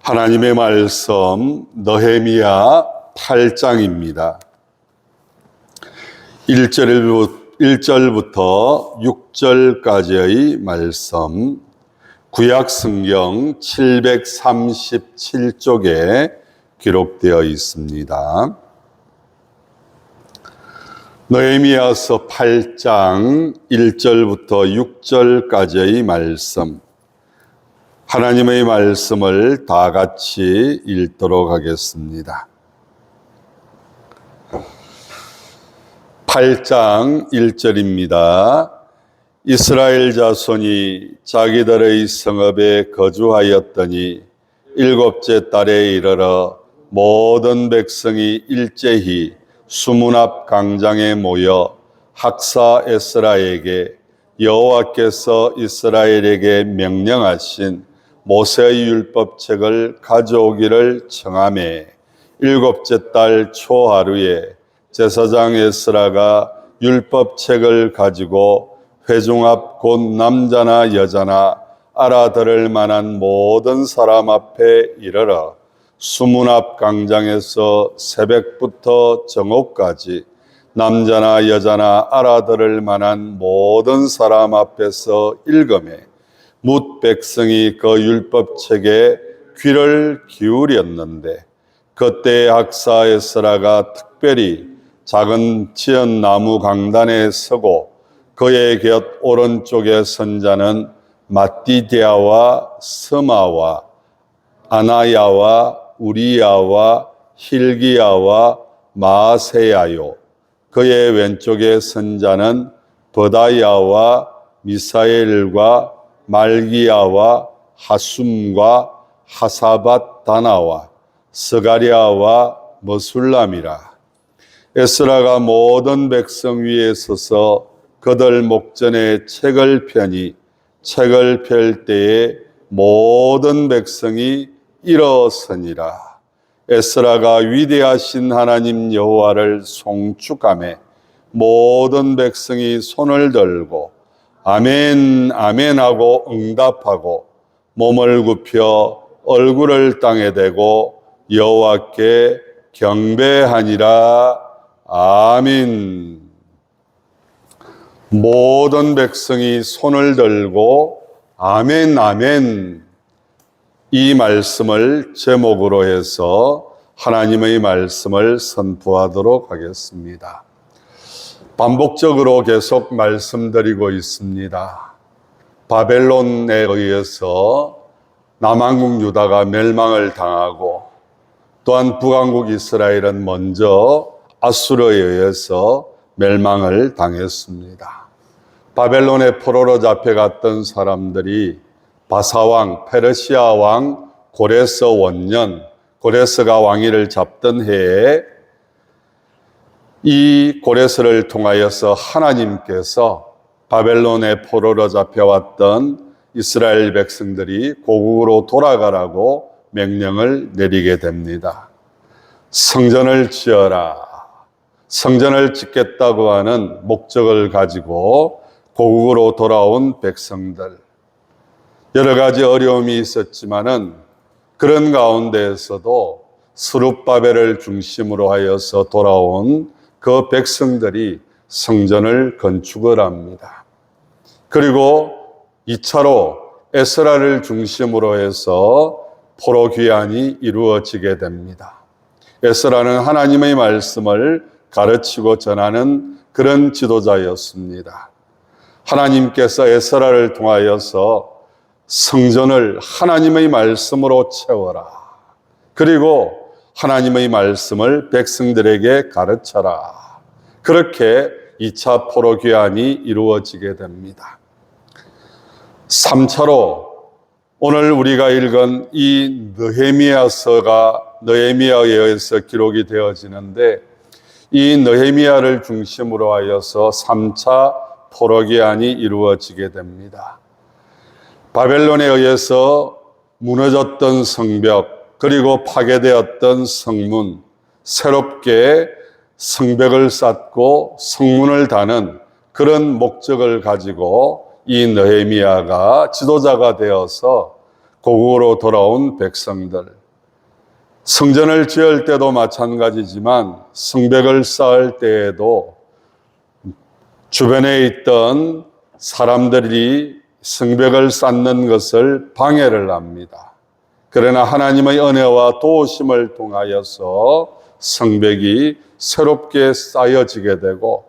하나님의 말씀 느헤미야 8장입니다. 1절부터 6절까지의 말씀, 구약 성경 737쪽에 기록되어 있습니다. 느헤미야서 8장 1절부터 6절까지의 말씀, 하나님의 말씀을 다 같이 읽도록 하겠습니다. 8장 1절입니다. 이스라엘 자손이 자기들의 성읍에 거주하였더니 일곱째 달에 이르러 모든 백성이 일제히 수문 앞 광장에 모여 학사 에스라에게 여호와께서 이스라엘에게 명령하신 모세의 율법책을 가져오기를 청하매 일곱째 달 초하루에 제사장 에스라가 율법책을 가지고 회중 앞 곧 남자나 여자나 알아들을 만한 모든 사람 앞에 이르러 수문 앞 광장에서 새벽부터 정오까지 남자나 여자나 알아들을 만한 모든 사람 앞에서 읽으매 뭇 백성이 그 율법책에 귀를 기울였는데 그때 학사 에스라가 특별히 작은 지은 나무 강단에 서고 그의 곁 오른쪽에 선 자는 마띠디아와 스마와 아나야와 우리야와 힐기야와 마세야요, 그의 왼쪽에 선 자는 버다야와 미사엘과 말기야와 하숨과 하사밧 다나와 스가랴와 머술람이라. 에스라가 모든 백성 위에 서서 그들 목전에 책을 펴니 책을 펼 때에 모든 백성이 일어서니라. 에스라가 위대하신 하나님 여호와를 송축하며 모든 백성이 손을 들고 아멘 아멘 하고 응답하고 몸을 굽혀 얼굴을 땅에 대고 여호와께 경배하니라. 아멘. 모든 백성이 손을 들고 아멘 아멘, 이 말씀을 제목으로 해서 하나님의 말씀을 선포하도록 하겠습니다. 반복적으로 계속 말씀드리고 있습니다. 바벨론에 의해서 남한국 유다가 멸망을 당하고 또한 북한국 이스라엘은 먼저 아수르에 의해서 멸망을 당했습니다. 바벨론의 포로로 잡혀갔던 사람들이 바사왕, 페르시아 왕 고레스 원년, 고레스가 왕위를 잡던 해에 이 고레스를 통하여서 하나님께서 바벨론의 포로로 잡혀왔던 이스라엘 백성들이 고국으로 돌아가라고 명령을 내리게 됩니다. 성전을 지어라. 성전을 짓겠다고 하는 목적을 가지고 고국으로 돌아온 백성들. 여러 가지 어려움이 있었지만은 그런 가운데에서도 스룹바벨을 중심으로 하여서 돌아온 그 백성들이 성전을 건축을 합니다. 그리고 2차로 에스라를 중심으로 해서 포로 귀환이 이루어지게 됩니다. 에스라는 하나님의 말씀을 가르치고 전하는 그런 지도자였습니다. 하나님께서 에스라를 통하여서 성전을 하나님의 말씀으로 채워라. 그리고 하나님의 말씀을 백성들에게 가르쳐라. 그렇게 2차 포로 귀환이 이루어지게 됩니다. 3차로 오늘 우리가 읽은 이 느헤미야서가 느헤미야에 의해서 기록이 되어지는데 이 느헤미야를 중심으로 하여서 3차 포로 귀환이 이루어지게 됩니다. 바벨론에 의해서 무너졌던 성벽, 그리고 파괴되었던 성문, 새롭게 성벽을 쌓고 성문을 다는 그런 목적을 가지고 이 느헤미야가 지도자가 되어서 고국으로 돌아온 백성들, 성전을 지을 때도 마찬가지지만 성벽을 쌓을 때에도 주변에 있던 사람들이 성벽을 쌓는 것을 방해를 합니다. 그러나 하나님의 은혜와 도우심을 통하여서 성벽이 새롭게 쌓여지게 되고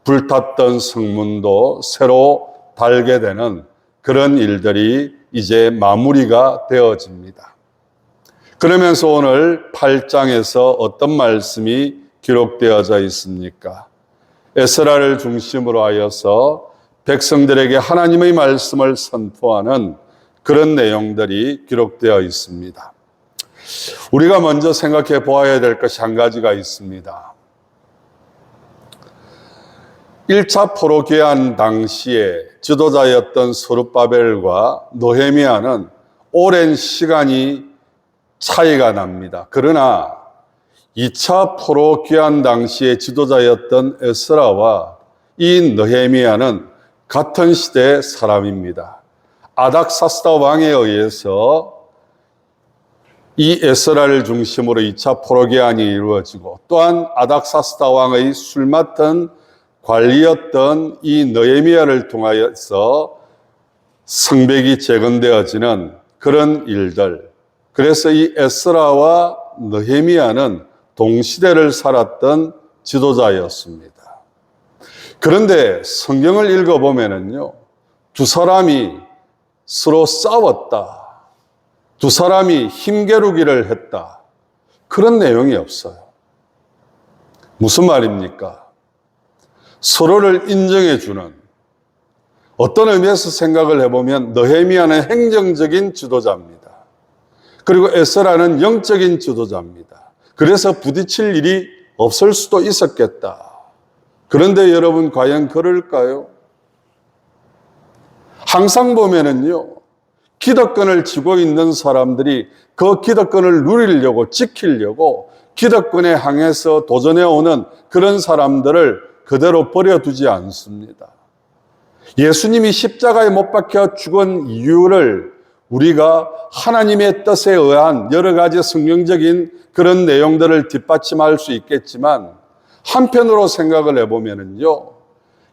불탔던 성문도 새로 달게 되는 그런 일들이 이제 마무리가 되어집니다. 그러면서 오늘 8장에서 어떤 말씀이 기록되어져 있습니까? 에스라를 중심으로 하여서 백성들에게 하나님의 말씀을 선포하는 그런 내용들이 기록되어 있습니다. 우리가 먼저 생각해 보아야 될 것이 한 가지가 있습니다. 1차 포로 귀환 당시에 지도자였던 스룹바벨과 느헤미야는 오랜 시간이 차이가 납니다. 그러나 2차 포로 귀환 당시에 지도자였던 에스라와 이 느헤미야는 같은 시대의 사람입니다. 아닥사스다 왕에 의해서 이 에스라를 중심으로 2차 포로 귀환이 이루어지고 또한 아닥사스다 왕의 술 맡은 관리였던 이 느헤미야를 통하여서 성벽이 재건되어지는 그런 일들. 그래서 이 에스라와 느헤미야는 동시대를 살았던 지도자였습니다. 그런데 성경을 읽어보면은요, 두 사람이 서로 싸웠다. 두 사람이 힘겨루기를 했다. 그런 내용이 없어요. 무슨 말입니까? 서로를 인정해주는, 어떤 의미에서 생각을 해보면 느헤미야는 행정적인 지도자입니다. 그리고 에스라는 영적인 지도자입니다. 그래서 부딪힐 일이 없을 수도 있었겠다. 그런데 여러분 과연 그럴까요? 항상 보면은요, 기득권을 쥐고 있는 사람들이 그 기득권을 누리려고 지키려고 기득권에 향해서 도전해오는 그런 사람들을 그대로 버려두지 않습니다. 예수님이 십자가에 못 박혀 죽은 이유를 우리가 하나님의 뜻에 의한 여러 가지 성경적인 그런 내용들을 뒷받침할 수 있겠지만 한편으로 생각을 해보면은요,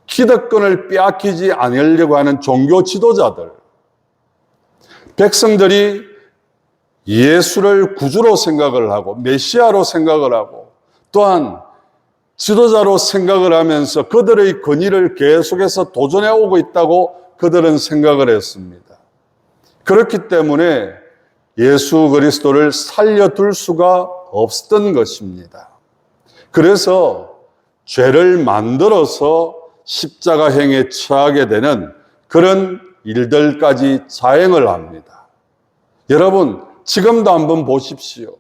기득권을 빼앗기지 않으려고 하는 종교 지도자들, 백성들이 예수를 구주로 생각을 하고 메시아로 생각을 하고 또한 지도자로 생각을 하면서 그들의 권위를 계속해서 도전해 오고 있다고 그들은 생각을 했습니다. 그렇기 때문에 예수 그리스도를 살려둘 수가 없었던 것입니다. 그래서 죄를 만들어서 십자가행에 처하게 되는 그런 일들까지 자행을 합니다. 여러분, 지금도 한번 보십시오.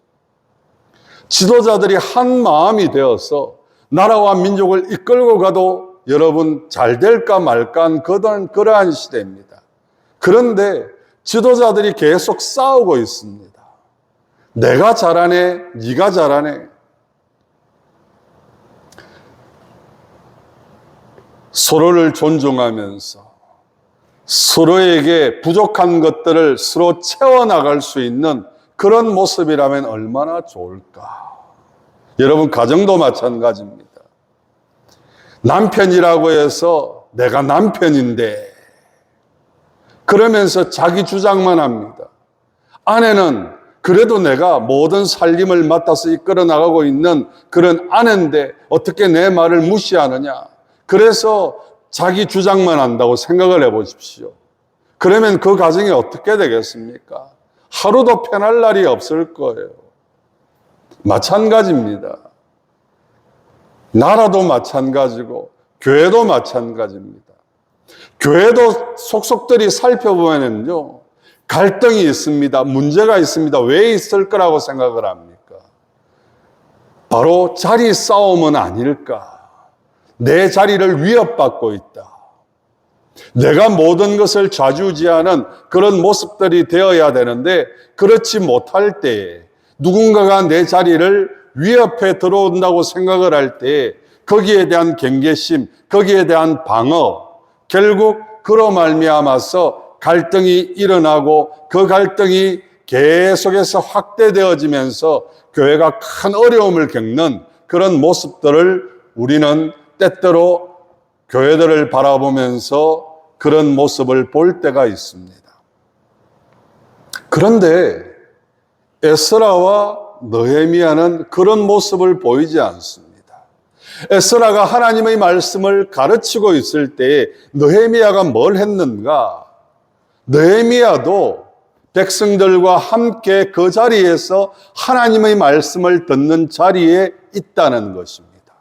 지도자들이 한 마음이 되어서 나라와 민족을 이끌고 가도 여러분 잘 될까 말까 한 그러한 시대입니다. 그런데 지도자들이 계속 싸우고 있습니다. 내가 잘하네, 네가 잘하네. 서로를 존중하면서 서로에게 부족한 것들을 서로 채워나갈 수 있는 그런 모습이라면 얼마나 좋을까. 여러분, 가정도 마찬가지입니다. 남편이라고 해서 내가 남편인데 그러면서 자기 주장만 합니다. 아내는 그래도 내가 모든 살림을 맡아서 이끌어 나가고 있는 그런 아내인데 어떻게 내 말을 무시하느냐. 그래서 자기 주장만 한다고 생각을 해보십시오. 그러면 그 가정이 어떻게 되겠습니까? 하루도 편할 날이 없을 거예요. 마찬가지입니다. 나라도 마찬가지고 교회도 마찬가지입니다. 교회도 속속들이 살펴보면요, 갈등이 있습니다. 문제가 있습니다. 왜 있을 거라고 생각을 합니까? 바로 자리 싸움은 아닐까? 내 자리를 위협받고 있다. 내가 모든 것을 좌지우지하는 그런 모습들이 되어야 되는데 그렇지 못할 때에 누군가가 내 자리를 위협해 들어온다고 생각을 할 때에 거기에 대한 경계심, 거기에 대한 방어, 결국 그로 말미암아서 갈등이 일어나고 그 갈등이 계속해서 확대되어지면서 교회가 큰 어려움을 겪는 그런 모습들을 우리는 때때로 교회들을 바라보면서 그런 모습을 볼 때가 있습니다. 그런데 에스라와 느헤미야는 그런 모습을 보이지 않습니다. 에스라가 하나님의 말씀을 가르치고 있을 때에 느헤미야가 뭘 했는가? 느헤미야도 백성들과 함께 그 자리에서 하나님의 말씀을 듣는 자리에 있다는 것입니다.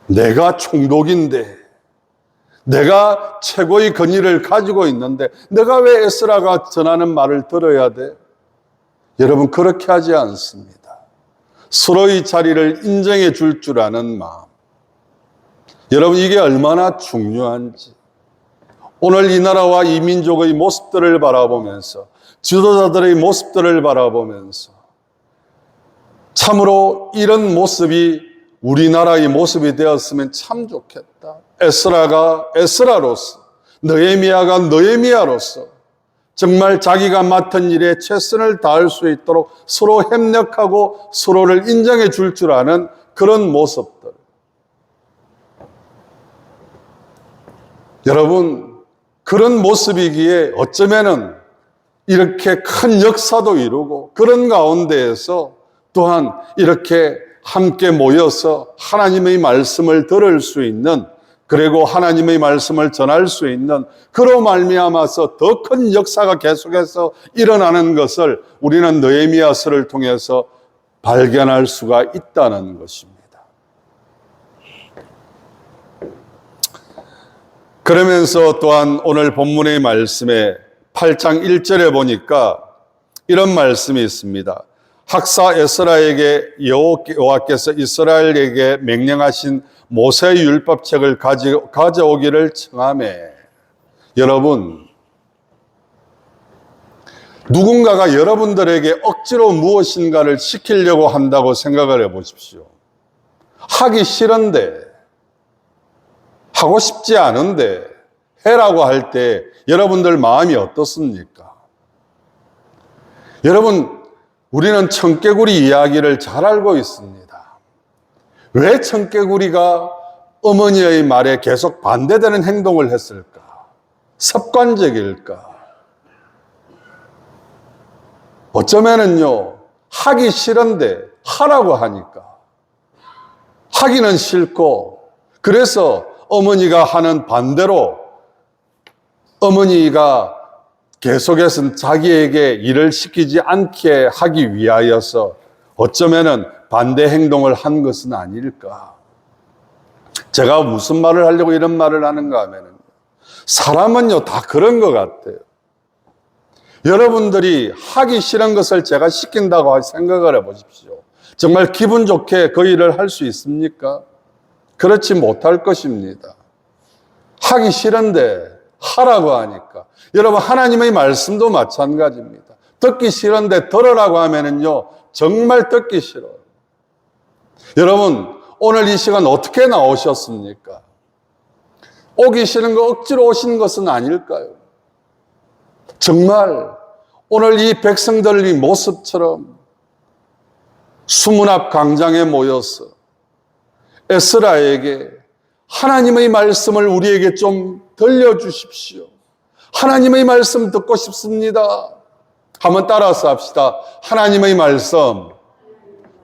내가 총독인데, 내가 최고의 권위를 가지고 있는데 내가 왜 에스라가 전하는 말을 들어야 돼? 여러분, 그렇게 하지 않습니다. 서로의 자리를 인정해 줄 아는 마음. 여러분, 이게 얼마나 중요한지. 오늘 이 나라와 이 민족의 모습들을 바라보면서, 지도자들의 모습들을 바라보면서 참으로 이런 모습이 우리나라의 모습이 되었으면 참 좋겠다. 에스라가 에스라로서, 느헤미야가 느헤미야로서 정말 자기가 맡은 일에 최선을 다할 수 있도록 서로 협력하고 서로를 인정해 줄 아는 그런 모습들. 여러분, 그런 모습이기에 어쩌면은 이렇게 큰 역사도 이루고 그런 가운데에서 또한 이렇게 함께 모여서 하나님의 말씀을 들을 수 있는, 그리고 하나님의 말씀을 전할 수 있는, 그로 말미암아서 더 큰 역사가 계속해서 일어나는 것을 우리는 느헤미야서를 통해서 발견할 수가 있다는 것입니다. 그러면서 또한 오늘 본문의 말씀에 8장 1절에 보니까 이런 말씀이 있습니다. 학사 에스라에게 여호와께서 이스라엘에게 명령하신 모세의 율법책을 가져오기를 청하매. 여러분, 누군가가 여러분들에게 억지로 무엇인가를 시키려고 한다고 생각을 해보십시오. 하기 싫은데, 하고 싶지 않은데 해라고 할 때 여러분들 마음이 어떻습니까? 여러분, 우리는 청개구리 이야기를 잘 알고 있습니다. 왜 청개구리가 어머니의 말에 계속 반대되는 행동을 했을까? 습관적일까? 어쩌면은요, 하기 싫은데 하라고 하니까. 하기는 싫고, 그래서 어머니가 하는 반대로 어머니가 계속해서 자기에게 일을 시키지 않게 하기 위하여서 어쩌면은 반대 행동을 한 것은 아닐까. 제가 무슨 말을 하려고 이런 말을 하는가 하면은, 사람은요 다 그런 것 같아요. 여러분들이 하기 싫은 것을 제가 시킨다고 생각을 해보십시오. 정말 기분 좋게 그 일을 할 수 있습니까? 그렇지 못할 것입니다. 하기 싫은데 하라고 하니까. 여러분, 하나님의 말씀도 마찬가지입니다. 듣기 싫은데 들으라고 하면은요, 정말 듣기 싫어요. 여러분, 오늘 이 시간 어떻게 나오셨습니까? 오기 싫은 거 억지로 오신 것은 아닐까요? 정말 오늘 이 백성들의 모습처럼 수문 앞 광장에 모여서 에스라에게 하나님의 말씀을 우리에게 좀 들려주십시오. 하나님의 말씀 듣고 싶습니다. 한번 따라서 합시다. 하나님의 말씀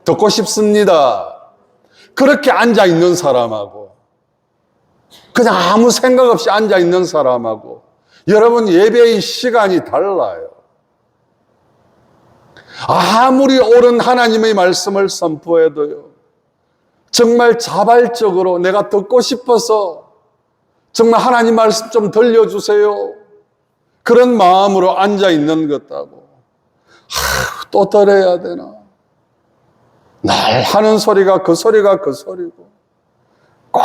듣고 싶습니다. 그렇게 앉아있는 사람하고, 그냥 아무 생각 없이 앉아있는 사람하고, 여러분, 예배의 시간이 달라요. 아무리 옳은 하나님의 말씀을 선포해도요, 정말 자발적으로 내가 듣고 싶어서 정말 하나님 말씀 좀 들려주세요, 그런 마음으로 앉아있는 것하고, 또 들어야 되나? 날 하는 소리가 그 소리가 그 소리고, 꼭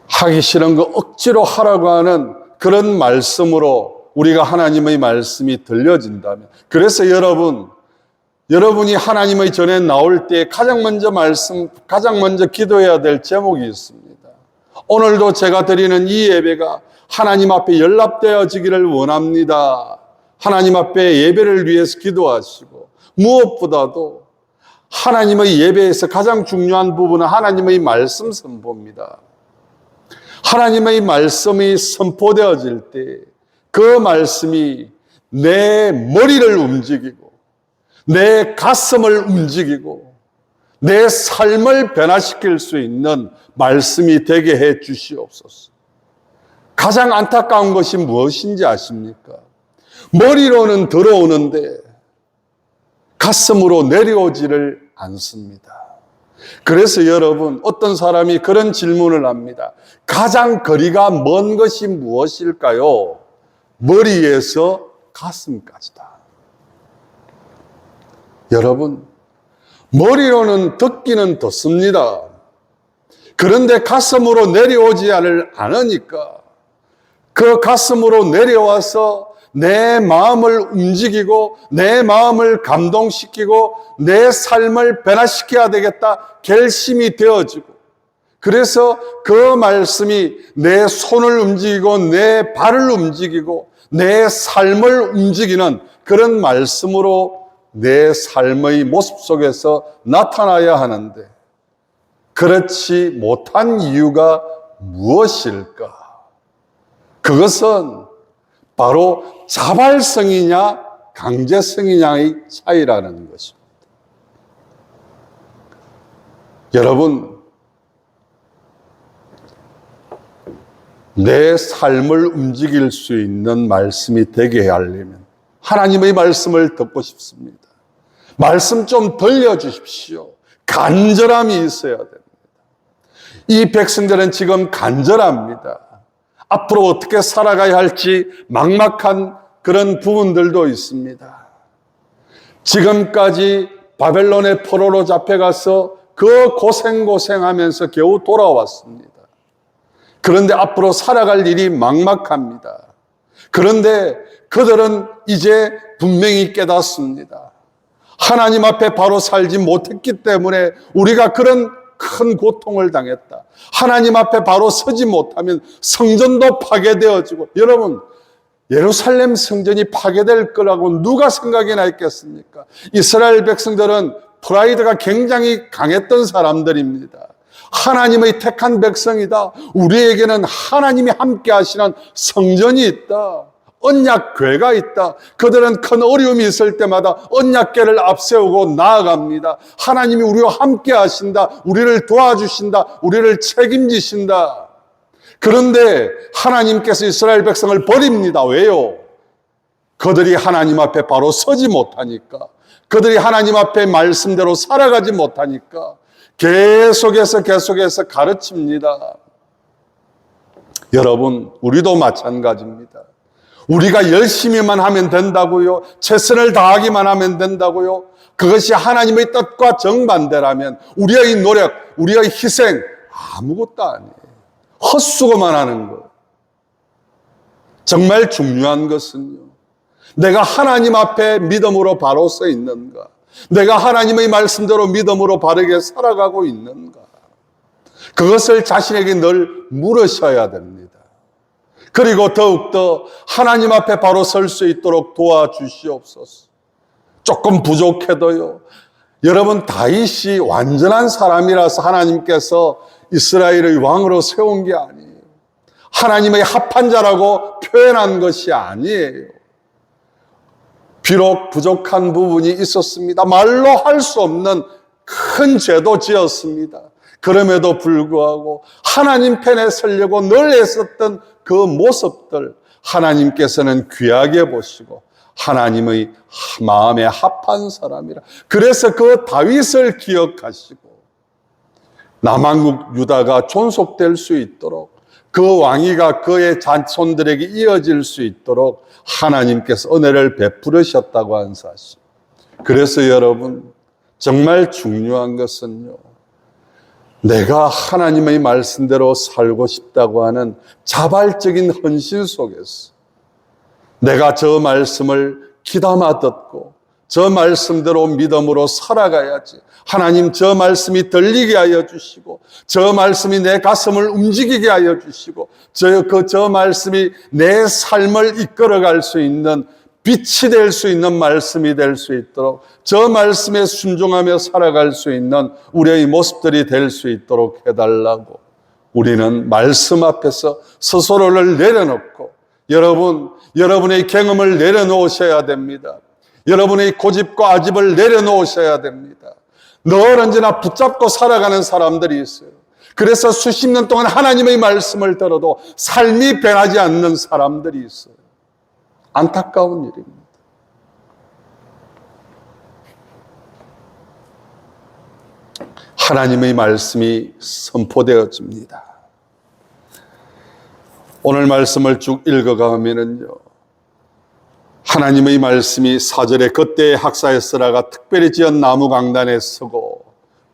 하기 싫은 거 억지로 하라고 하는 그런 말씀으로 우리가 하나님의 말씀이 들려진다면, 그래서 여러분이 하나님의 전에 나올 때 가장 먼저 기도해야 될 제목이 있습니다. 오늘도 제가 드리는 이 예배가 하나님 앞에 연락되어지기를 원합니다. 하나님 앞에 예배를 위해서 기도하시고, 무엇보다도 하나님의 예배에서 가장 중요한 부분은 하나님의 말씀 선포입니다. 하나님의 말씀이 선포되어질 때 그 말씀이 내 머리를 움직이고 내 가슴을 움직이고 내 삶을 변화시킬 수 있는 말씀이 되게 해 주시옵소서. 가장 안타까운 것이 무엇인지 아십니까? 머리로는 들어오는데 가슴으로 내려오지를 않습니다. 그래서 여러분, 어떤 사람이 그런 질문을 합니다. 가장 거리가 먼 것이 무엇일까요? 머리에서 가슴까지다. 여러분, 머리로는 듣기는 듣습니다. 그런데 가슴으로 내려오지 않으니까 그 가슴으로 내려와서 내 마음을 움직이고 내 마음을 감동시키고 내 삶을 변화시켜야 되겠다 결심이 되어지고, 그래서 그 말씀이 내 손을 움직이고 내 발을 움직이고 내 삶을 움직이는 그런 말씀으로 내 삶의 모습 속에서 나타나야 하는데, 그렇지 못한 이유가 무엇일까? 그것은 바로 자발성이냐 강제성이냐의 차이라는 것입니다. 여러분, 내 삶을 움직일 수 있는 말씀이 되게 하려면 하나님의 말씀을 듣고 싶습니다. 말씀 좀 들려주십시오. 간절함이 있어야 됩니다. 이 백성들은 지금 간절합니다. 앞으로 어떻게 살아가야 할지 막막한 그런 부분들도 있습니다. 지금까지 바벨론의 포로로 잡혀가서 그 고생하면서 겨우 돌아왔습니다. 그런데 앞으로 살아갈 일이 막막합니다. 그런데 그들은 이제 분명히 깨닫습니다. 하나님 앞에 바로 살지 못했기 때문에 우리가 그런 큰 고통을 당했다. 하나님 앞에 바로 서지 못하면 성전도 파괴되어지고, 여러분, 예루살렘 성전이 파괴될 거라고 누가 생각이나 했겠습니까? 이스라엘 백성들은 프라이드가 굉장히 강했던 사람들입니다. 하나님의 택한 백성이다. 우리에게는 하나님이 함께 하시는 성전이 있다. 언약궤가 있다. 그들은 큰 어려움이 있을 때마다 언약궤를 앞세우고 나아갑니다. 하나님이 우리와 함께 하신다. 우리를 도와주신다. 우리를 책임지신다. 그런데 하나님께서 이스라엘 백성을 버립니다. 왜요? 그들이 하나님 앞에 바로 서지 못하니까, 그들이 하나님 앞에 말씀대로 살아가지 못하니까 계속해서 가르칩니다. 여러분, 우리도 마찬가지입니다. 우리가 열심히만 하면 된다고요? 최선을 다하기만 하면 된다고요? 그것이 하나님의 뜻과 정반대라면 우리의 노력, 우리의 희생 아무것도 아니에요. 헛수고만 하는 것. 정말 중요한 것은요, 내가 하나님 앞에 믿음으로 바로 서 있는가? 내가 하나님의 말씀대로 믿음으로 바르게 살아가고 있는가? 그것을 자신에게 늘 물으셔야 됩니다. 그리고 더욱더 하나님 앞에 바로 설 수 있도록 도와주시옵소서. 조금 부족해도요, 여러분, 다윗이 완전한 사람이라서 하나님께서 이스라엘의 왕으로 세운 게 아니에요. 하나님의 합한 자라고 표현한 것이 아니에요. 비록 부족한 부분이 있었습니다. 말로 할 수 없는 큰 죄도 지었습니다. 그럼에도 불구하고 하나님 편에 서려고 늘 애썼던 그 모습들, 하나님께서는 귀하게 보시고 하나님의 마음에 합한 사람이라. 그래서 그 다윗을 기억하시고 남한국 유다가 존속될 수 있도록, 그 왕위가 그의 자손들에게 이어질 수 있도록 하나님께서 은혜를 베푸르셨다고 하는 사실. 그래서 여러분, 정말 중요한 것은요, 내가 하나님의 말씀대로 살고 싶다고 하는 자발적인 헌신 속에서 내가 저 말씀을 귀담아 듣고 저 말씀대로 믿음으로 살아가야지. 하나님 저 말씀이 들리게 하여 주시고, 저 말씀이 내 가슴을 움직이게 하여 주시고, 저 말씀이 내 삶을 이끌어갈 수 있는 빛이 될 수 있는 말씀이 될 수 있도록, 저 말씀에 순종하며 살아갈 수 있는 우리의 모습들이 될 수 있도록 해달라고, 우리는 말씀 앞에서 스스로를 내려놓고, 여러분의 경험을 내려놓으셔야 됩니다. 여러분의 고집과 아집을 내려놓으셔야 됩니다. 늘 언제나 붙잡고 살아가는 사람들이 있어요. 그래서 수십 년 동안 하나님의 말씀을 들어도 삶이 변하지 않는 사람들이 있어요. 안타까운 일입니다. 하나님의 말씀이 선포되어집니다. 오늘 말씀을 쭉 읽어가면은요, 하나님의 말씀이 4절에 그때의 학사 에스라가 특별히 지은 나무 강단에 서고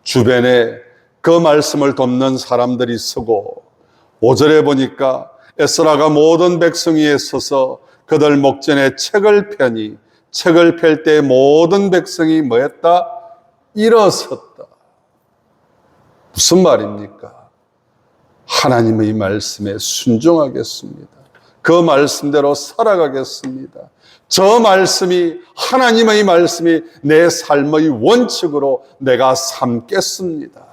주변에 그 말씀을 돕는 사람들이 서고, 5절에 보니까 에스라가 모든 백성 위에 서서 그들 목전에 책을 펴니 책을 펼 때 모든 백성이 뭐했다? 일어섰다. 무슨 말입니까? 하나님의 말씀에 순종하겠습니다. 그 말씀대로 살아가겠습니다. 저 말씀이, 하나님의 말씀이 내 삶의 원칙으로 내가 삼겠습니다.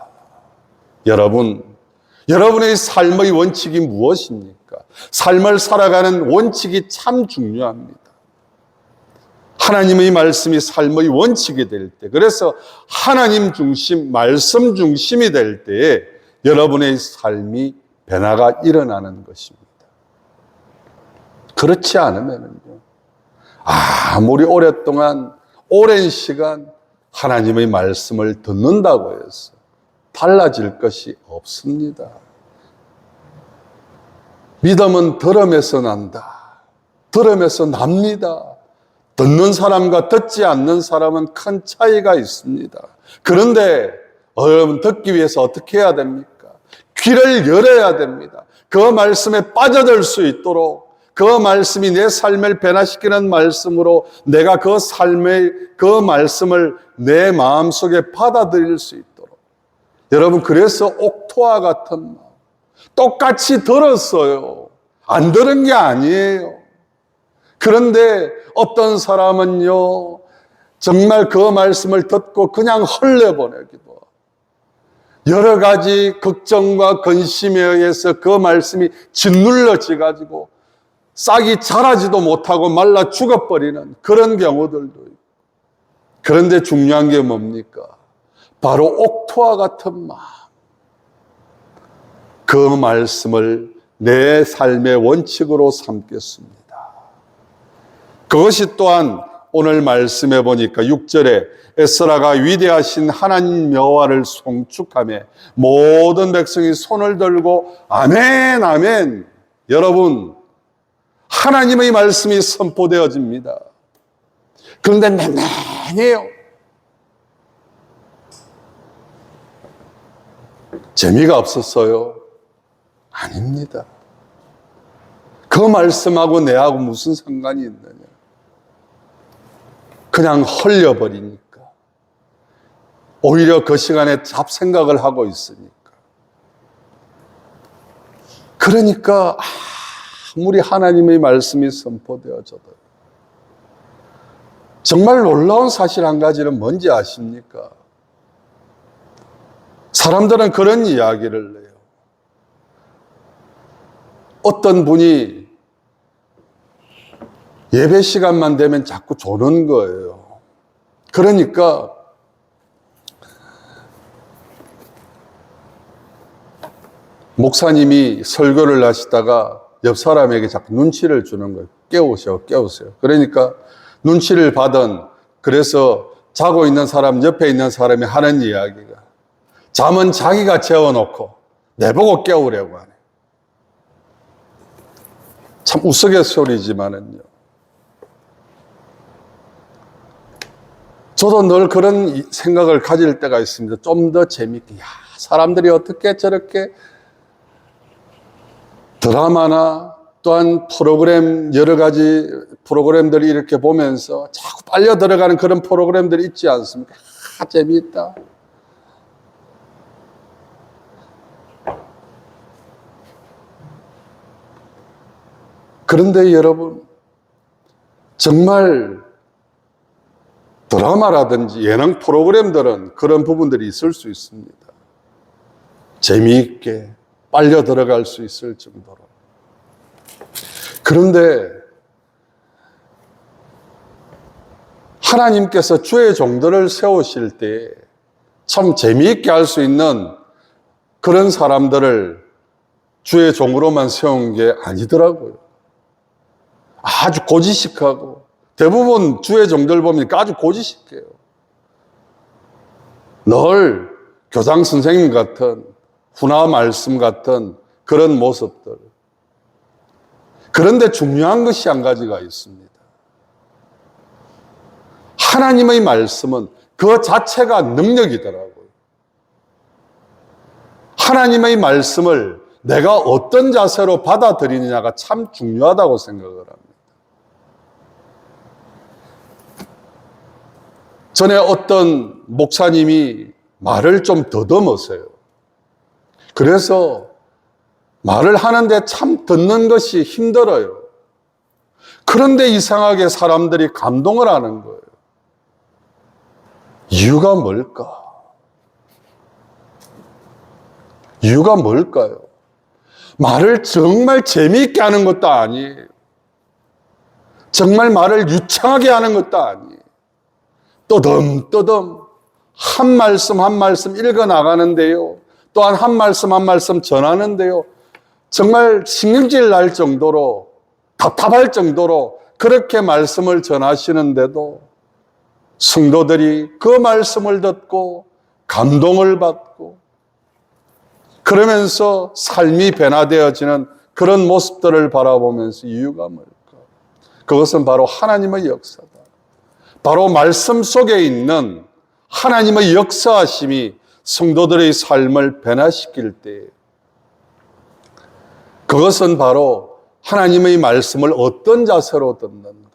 여러분의 삶의 원칙이 무엇입니까? 삶을 살아가는 원칙이 참 중요합니다. 하나님의 말씀이 삶의 원칙이 될 때, 그래서 하나님 중심, 말씀 중심이 될 때에 여러분의 삶이 변화가 일어나는 것입니다. 그렇지 않으면요, 아무리 오랫동안, 오랜 시간 하나님의 말씀을 듣는다고 해서 달라질 것이 없습니다. 믿음은 들음에서 난다. 들음에서 납니다. 듣는 사람과 듣지 않는 사람은 큰 차이가 있습니다. 그런데 여러분, 듣기 위해서 어떻게 해야 됩니까? 귀를 열어야 됩니다. 그 말씀에 빠져들 수 있도록, 그 말씀이 내 삶을 변화시키는 말씀으로 내가 그 삶의 그 말씀을 내 마음속에 받아들일 수 있도록. 여러분, 그래서 옥토와 같은 마음, 똑같이 들었어요. 안 들은 게 아니에요. 그런데 어떤 사람은요, 정말 그 말씀을 듣고 그냥 흘려보내기도 하고, 여러 가지 걱정과 근심에 의해서 그 말씀이 짓눌러져 가지고 싹이 자라지도 못하고 말라 죽어버리는 그런 경우들도 있고. 그런데 중요한 게 뭡니까? 바로 옥토와 같은 마음, 그 말씀을 내 삶의 원칙으로 삼겠습니다. 그것이 또한 오늘 말씀해 보니까 6절에 에스라가 위대하신 하나님 여호와를 송축하며 모든 백성이 손을 들고 아멘 아멘. 여러분, 하나님의 말씀이 선포되어집니다. 그런데 냉랭해요. 재미가 없었어요? 아닙니다. 그 말씀하고 내하고 무슨 상관이 있느냐? 그냥 흘려버리니까. 오히려 그 시간에 잡생각을 하고 있으니까. 그러니까 아무리 하나님의 말씀이 선포되어져도 정말 놀라운 사실 한 가지는 뭔지 아십니까? 사람들은 그런 이야기를 해요. 어떤 분이 예배 시간만 되면 자꾸 조는 거예요. 그러니까 목사님이 설교를 하시다가 옆 사람에게 자꾸 눈치를 주는 거예요. 깨우세요. 그러니까 눈치를 받은, 그래서 자고 있는 사람, 옆에 있는 사람이 하는 이야기가, 잠은 자기가 재워놓고 내보고 깨우려고 하네. 참 우스갯소리지만은요, 저도 늘 그런 생각을 가질 때가 있습니다. 좀 더 재밌게, 사람들이 어떻게 저렇게 드라마나 또한 프로그램, 여러 가지 프로그램들이 이렇게 보면서 자꾸 빨려 들어가는 그런 프로그램들이 있지 않습니까? 재미있다. 그런데 여러분, 정말 드라마라든지 예능 프로그램들은 그런 부분들이 있을 수 있습니다. 재미있게 빨려 들어갈 수 있을 정도로. 그런데 하나님께서 주의 종들을 세우실 때 참 재미있게 할 수 있는 그런 사람들을 주의 종으로만 세운 게 아니더라고요. 아주 고지식하고, 대부분 주의 종들 보면 아주 고지식해요. 늘 교장 선생님 같은, 훈화 말씀 같은 그런 모습들. 그런데 중요한 것이 한 가지가 있습니다. 하나님의 말씀은 그 자체가 능력이더라고요. 하나님의 말씀을 내가 어떤 자세로 받아들이느냐가 참 중요하다고 생각을 합니다. 전에 어떤 목사님이 말을 좀 더듬으세요. 그래서 말을 하는데 참 듣는 것이 힘들어요. 그런데 이상하게 사람들이 감동을 하는 거예요. 이유가 뭘까? 이유가 뭘까요? 말을 정말 재미있게 하는 것도 아니에요. 정말 말을 유창하게 하는 것도 아니에요. 떠듬떠듬 한 말씀 한 말씀 읽어 나가는데요. 또한 한 말씀 전하는데요. 정말 신경질 날 정도로, 답답할 정도로 그렇게 말씀을 전하시는데도 성도들이 그 말씀을 듣고 감동을 받고 그러면서 삶이 변화되어지는 그런 모습들을 바라보면서 이유가 뭘까? 그것은 바로 하나님의 역사다. 바로 말씀 속에 있는 하나님의 역사하심이 성도들의 삶을 변화시킬 때, 그것은 바로 하나님의 말씀을 어떤 자세로 듣는가.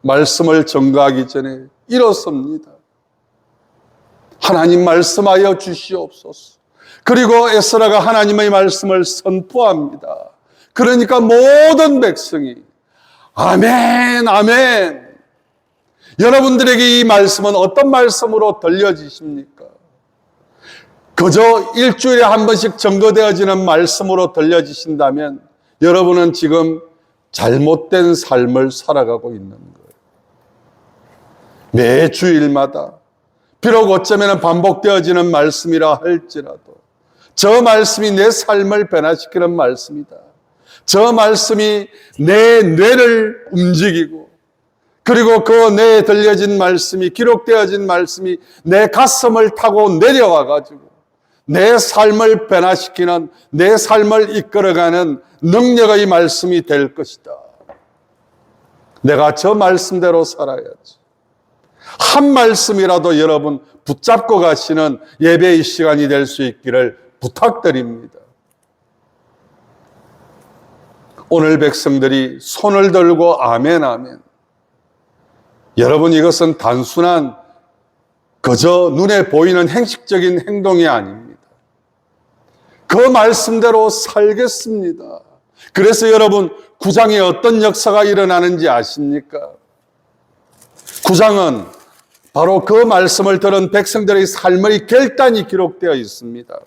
말씀을 전가하기 전에 일어섭니다. 하나님 말씀하여 주시옵소서. 그리고 에스라가 하나님의 말씀을 선포합니다. 그러니까 모든 백성이 아멘, 아멘. 여러분들에게 이 말씀은 어떤 말씀으로 들려지십니까? 그저 일주일에 한 번씩 증거되어지는 말씀으로 들려지신다면 여러분은 지금 잘못된 삶을 살아가고 있는 거예요. 매 주일마다 비록 어쩌면 반복되어지는 말씀이라 할지라도 저 말씀이 내 삶을 변화시키는 말씀이다. 저 말씀이 내 뇌를 움직이고 그리고 그 뇌에 들려진 말씀이, 기록되어진 말씀이 내 가슴을 타고 내려와가지고 내 삶을 변화시키는, 내 삶을 이끌어가는 능력의 말씀이 될 것이다. 내가 저 말씀대로 살아야지. 한 말씀이라도 여러분 붙잡고 가시는 예배의 시간이 될 수 있기를 부탁드립니다. 오늘 백성들이 손을 들고 아멘, 아멘. 여러분, 이것은 단순한 그저 눈에 보이는 행식적인 행동이 아닙니다. 그 말씀대로 살겠습니다. 그래서 여러분, 구장에 어떤 역사가 일어나는지 아십니까? 구장은 바로 그 말씀을 들은 백성들의 삶의 결단이 기록되어 있습니다.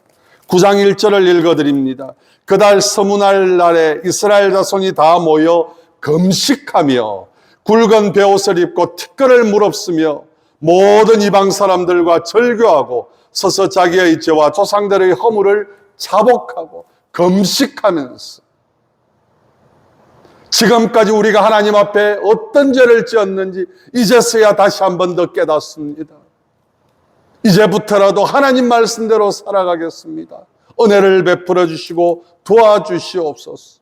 9장 1절을 읽어드립니다. 그달 서문할 날에 이스라엘 자손이 다 모여 금식하며 굵은 베옷을 입고 티끌을 물었으며 모든 이방 사람들과 절교하고 서서 자기의 죄와 조상들의 허물을 자복하고 금식하면서 지금까지 우리가 하나님 앞에 어떤 죄를 지었는지 이제서야 다시 한 번 더 깨닫습니다. 이제부터라도 하나님 말씀대로 살아가겠습니다. 은혜를 베풀어 주시고 도와주시옵소서.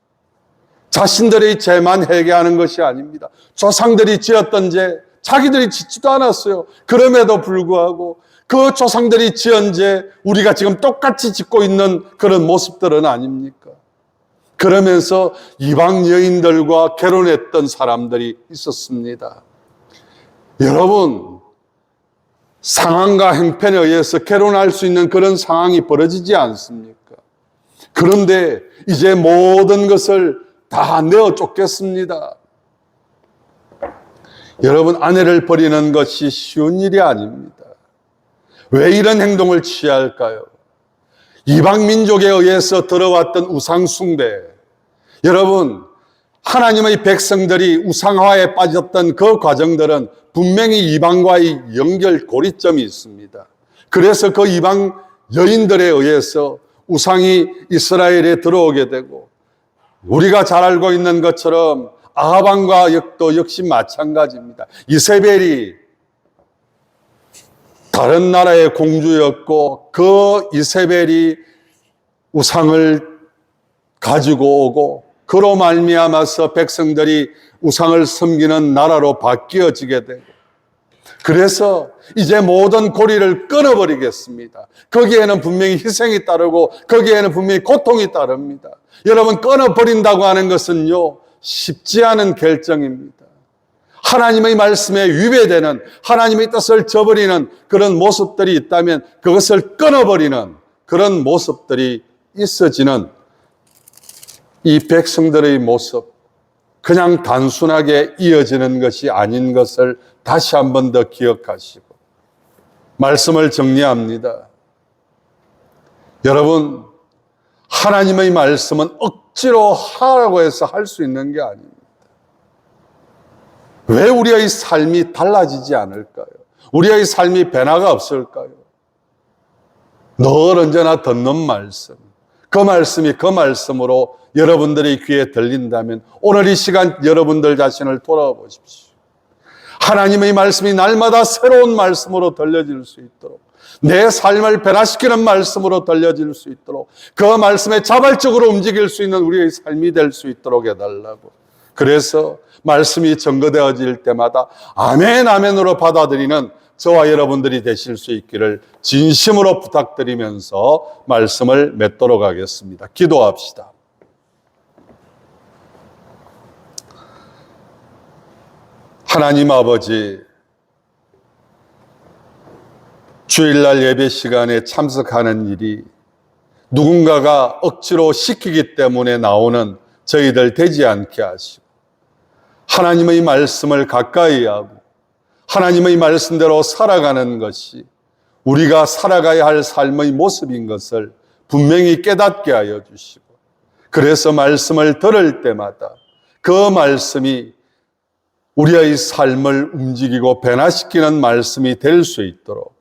자신들의 죄만 회개하는 것이 아닙니다. 조상들이 지었던 죄, 자기들이 짓지도 않았어요. 그럼에도 불구하고 그 조상들이 지은 죄, 우리가 지금 똑같이 짓고 있는 그런 모습들은 아닙니까? 그러면서 이방 여인들과 결혼했던 사람들이 있었습니다. 여러분, 상황과 형편에 의해서 결혼할 수 있는 그런 상황이 벌어지지 않습니까? 그런데 이제 모든 것을 다 내어 쫓겠습니다. 여러분, 아내를 버리는 것이 쉬운 일이 아닙니다. 왜 이런 행동을 취할까요? 이방 민족에 의해서 들어왔던 우상 숭배. 여러분, 하나님의 백성들이 우상화에 빠졌던 그 과정들은 분명히 이방과의 연결 고리점이 있습니다. 그래서 그 이방 여인들에 의해서 우상이 이스라엘에 들어오게 되고, 우리가 잘 알고 있는 것처럼 아합 왕과 역시 마찬가지입니다. 이세벨이 다른 나라의 공주였고, 그 이세벨이 우상을 가지고 오고, 그로 말미암아서 백성들이 우상을 섬기는 나라로 바뀌어지게 되고, 그래서 이제 모든 고리를 끊어버리겠습니다. 거기에는 분명히 희생이 따르고 거기에는 분명히 고통이 따릅니다. 여러분, 끊어버린다고 하는 것은요, 쉽지 않은 결정입니다. 하나님의 말씀에 위배되는, 하나님의 뜻을 저버리는 그런 모습들이 있다면 그것을 끊어버리는 그런 모습들이 있어지는 이 백성들의 모습, 그냥 단순하게 이어지는 것이 아닌 것을 다시 한 번 더 기억하시고 말씀을 정리합니다. 여러분, 하나님의 말씀은 억지로 하라고 해서 할 수 있는 게 아닙니다. 왜 우리의 삶이 달라지지 않을까요? 우리의 삶이 변화가 없을까요? 늘 언제나 듣는 말씀, 그 말씀이 그 말씀으로 여러분들의 귀에 들린다면 오늘 이 시간 여러분들 자신을 돌아보십시오. 하나님의 말씀이 날마다 새로운 말씀으로 들려질 수 있도록, 내 삶을 변화시키는 말씀으로 들려질 수 있도록, 그 말씀에 자발적으로 움직일 수 있는 우리의 삶이 될 수 있도록 해달라고. 그래서 말씀이 증거되어질 때마다 아멘 아멘으로 받아들이는 저와 여러분들이 되실 수 있기를 진심으로 부탁드리면서 말씀을 맺도록 하겠습니다. 기도합시다. 하나님 아버지, 주일날 예배 시간에 참석하는 일이 누군가가 억지로 시키기 때문에 나오는 저희들 되지 않게 하시고, 하나님의 말씀을 가까이 하고 하나님의 말씀대로 살아가는 것이 우리가 살아가야 할 삶의 모습인 것을 분명히 깨닫게 하여 주시고, 그래서 말씀을 들을 때마다 그 말씀이 우리의 삶을 움직이고 변화시키는 말씀이 될 수 있도록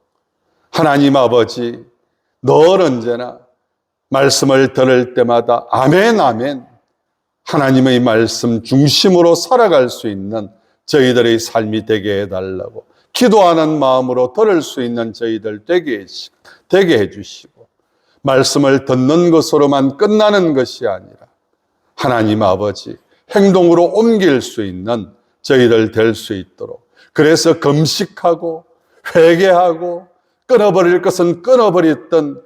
하나님 아버지, 늘 언제나 말씀을 들을 때마다 아멘 아멘, 하나님의 말씀 중심으로 살아갈 수 있는 저희들의 삶이 되게 해달라고 기도하는 마음으로 들을 수 있는 저희들 되게 해주시고, 말씀을 듣는 것으로만 끝나는 것이 아니라 하나님 아버지, 행동으로 옮길 수 있는 저희들 될 수 있도록, 그래서 금식하고 회개하고 끊어버릴 것은 끊어버렸던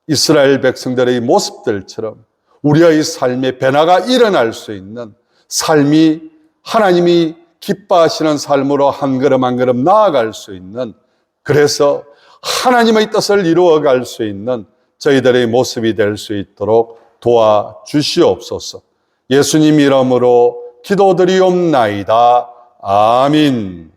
이스라엘 백성들의 모습들처럼 우리의 삶에 변화가 일어날 수 있는 삶이 하나님이 기뻐하시는 삶으로 한 걸음 한 걸음 나아갈 수 있는, 그래서 하나님의 뜻을 이루어갈 수 있는 저희들의 모습이 될 수 있도록 도와주시옵소서. 예수님 이름으로 기도드리옵나이다. 아멘.